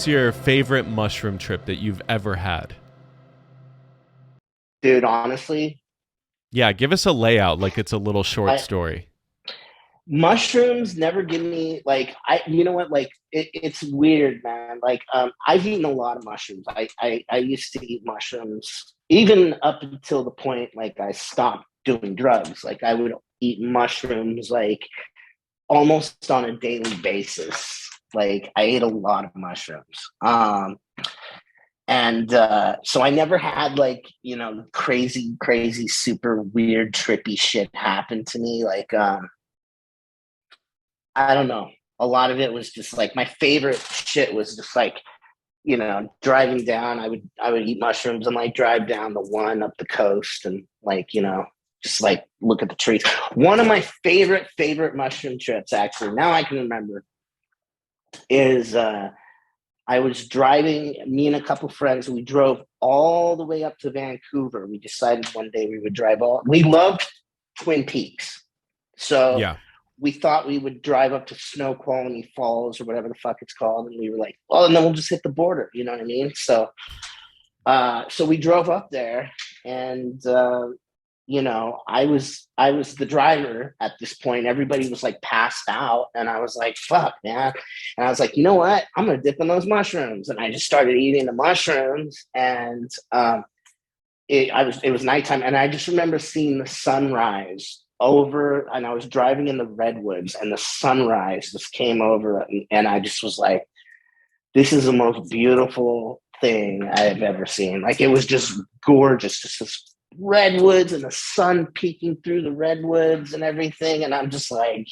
was your favorite mushroom trip that you've ever had? Dude, honestly, Yeah, give us a layout like it's a little short I story. mushrooms never give me like you know what, like it's weird, man. Like I've eaten a lot of mushrooms. I used to eat mushrooms even up until the point like I stopped doing drugs. Like I would eat mushrooms like almost on a daily basis. Like I ate a lot of mushrooms. And so I never had like, you know, crazy, super weird, trippy shit happen to me. Like, I don't know. A lot of it was just like my favorite shit was just like, you know, driving down. I would eat mushrooms and like drive down the one up the coast and like, you know, just like look at the trees. One of my favorite mushroom trips, actually, now I can remember, is I was driving, me and a couple friends, we drove all the way up to Vancouver. We decided one day we would drive all, we loved Twin Peaks. So Yeah. we thought we would drive up to Snoqualmie Falls or whatever the fuck it's called. And we were like, well, and then we'll just hit the border. You know what I mean? So we drove up there and, you know, I was the driver at this point. Everybody was like passed out, and I was like, "Fuck, man!" And I was like, "You know what? I'm gonna dip in those mushrooms." And I just started eating the mushrooms, and it was nighttime, and I just remember seeing the sunrise over, and I was driving in the redwoods, and the sunrise just came over, and I just was like, "This is the most beautiful thing I've ever seen." Like it was just gorgeous, just this redwoods and the sun peeking through the redwoods and everything. And I'm just like,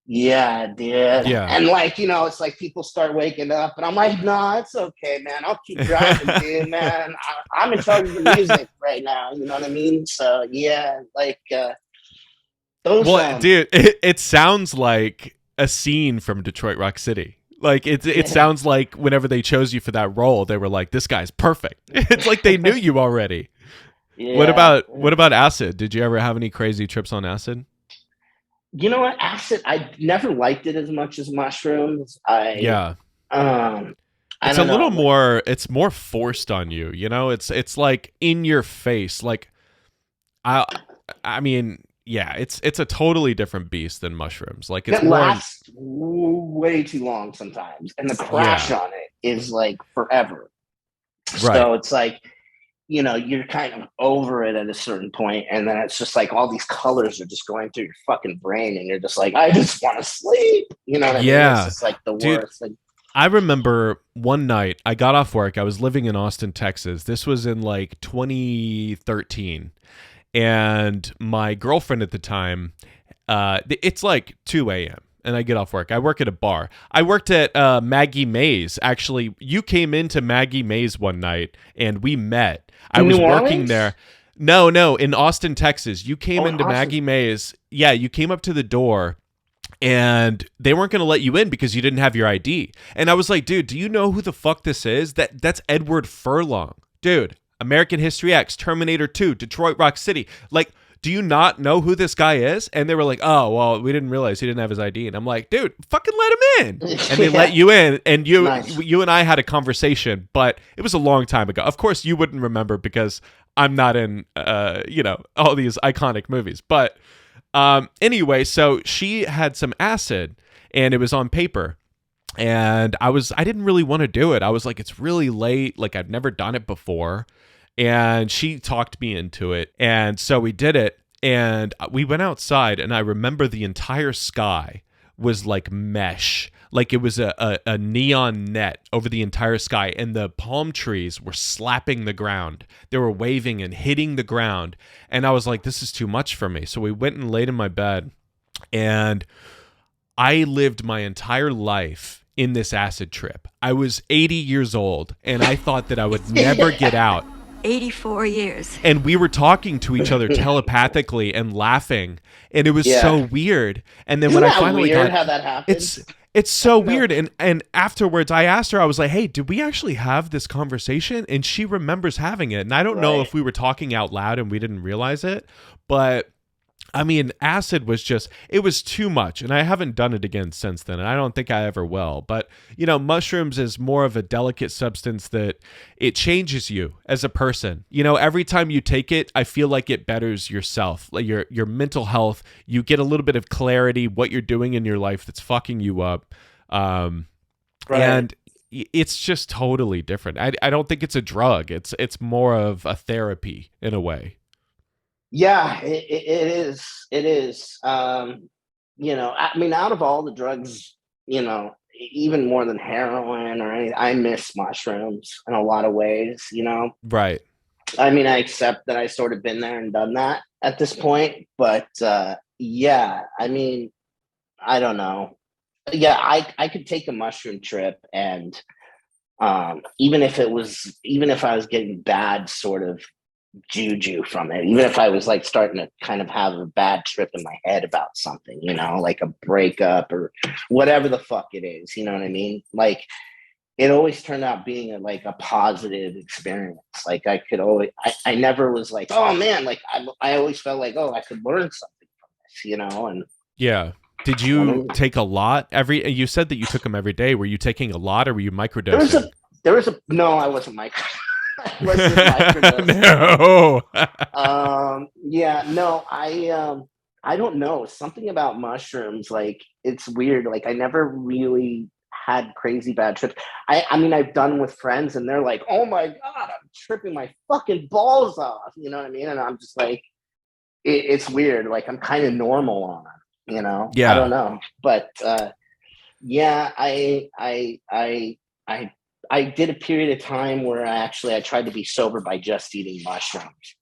yeah, dude. Yeah. And like, you know, it's like people start waking up and I'm like, no, it's okay, man. I'll keep driving, dude, man. I'm in charge of the music right now. You know what I mean? So yeah, like those Well, dude, it sounds like a scene from Detroit Rock City. Like it yeah, sounds like whenever they chose you for that role, they were like, "This guy's perfect." It's like they knew you already. yeah. What about acid? Did you ever have any crazy trips on acid? You know what? Acid, I never liked it as much as mushrooms. Yeah. Um, I It's a don't know. little Like, more it's more forced on you, you know? It's like in your face. Like I I mean, yeah, it's a totally different beast than mushrooms. Like it's that more lasts way too long sometimes, and the crash yeah. on it is like forever. Right. So it's like, you know, you're kind of over it at a certain point, and then it's just like all these colors are just going through your fucking brain, and you're just like, I just want to sleep. You know what I mean? It's Yeah. just like the Dude, worst. Like, I remember one night I got off work. I was living in Austin, Texas. This was in like 2013. And my girlfriend at the time, it's like 2 a.m. and I get off work. I work at a bar. I worked at Maggie Mae's. Actually, you came into Maggie Mae's one night and we met. I in was New working Orleans? there. No, in Austin, Texas. You came Oh, in into Austin. Maggie Mae's. Yeah, you came up to the door and they weren't going to let you in because you didn't have your ID. And I was like, dude, do you know who the fuck this is? That's Edward Furlong. Dude, American History X, Terminator 2, Detroit Rock City. Like, do you not know who this guy is? And they were like, oh, well, we didn't realize he didn't have his ID. And I'm like, dude, fucking let him in. And they let Yeah, you in, and nice. you and I had a conversation, but it was a long time ago. Of course, you wouldn't remember because I'm not in, all these iconic movies. But anyway, so she had some acid, and it was on paper. And I didn't really want to do it. I was like, it's really late. Like, I've never done it before. And she talked me into it. And so we did it. And we went outside, and I remember the entire sky was like mesh. Like it was a neon net over the entire sky, and the palm trees were slapping the ground. They were waving and hitting the ground. And I was like, this is too much for me. So we went and laid in my bed, and I lived my entire life in this acid trip. I was 80 years old, and I thought that I would never get out. 84 years. And we were talking to each other telepathically and laughing, and it was so Yeah. weird. And then Isn't when I that finally weird got how that happens? it's I so don't know. weird. And afterwards I asked her, I was like, hey, did we actually have this conversation? And she remembers having it. And I don't know Right. if we were talking out loud and we didn't realize it, but I mean, acid was just, it was too much. And I haven't done it again since then. And I don't think I ever will. But, mushrooms is more of a delicate substance that it changes you as a person. Every time you take it, I feel like it betters yourself, like your mental health. You get a little bit of clarity, what you're doing in your life that's fucking you up. Right. And it's just totally different. I don't think it's a drug. It's more of a therapy in a way. Yeah, it is. It is. I mean, out of all the drugs, even more than heroin or anything, I miss mushrooms in a lot of ways. Right. I mean, I accept that I sort of been there and done that at this point, but yeah, I mean, I don't know. Yeah, I could take a mushroom trip, and even if I was getting bad sort of juju from it, even if I was like starting to kind of have a bad trip in my head about something, like a breakup or whatever the fuck it is, you know what I mean? Like it always turned out being a positive experience. Like I never was like, oh man, like I always felt like, oh, I could learn something from this, and Yeah. Did you take a lot you said that you took them every day. Were you taking a lot or were you microdosing? No, I wasn't micro. I wasn't microdosing. No. Yeah, no, I don't know. Something about mushrooms, like it's weird. Like I never really had crazy bad trips. I mean, I've done with friends and they're like, oh my God, I'm tripping my fucking balls off. You know what I mean? And I'm just like, it's weird. Like I'm kind of normal on it. I don't Yeah. know, but yeah, I did a period of time where I tried to be sober by just eating mushrooms,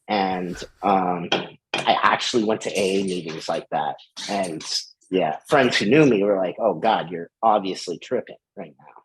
and I actually went to AA meetings like that, and yeah, friends who knew me were like, "Oh God, you're obviously tripping right now."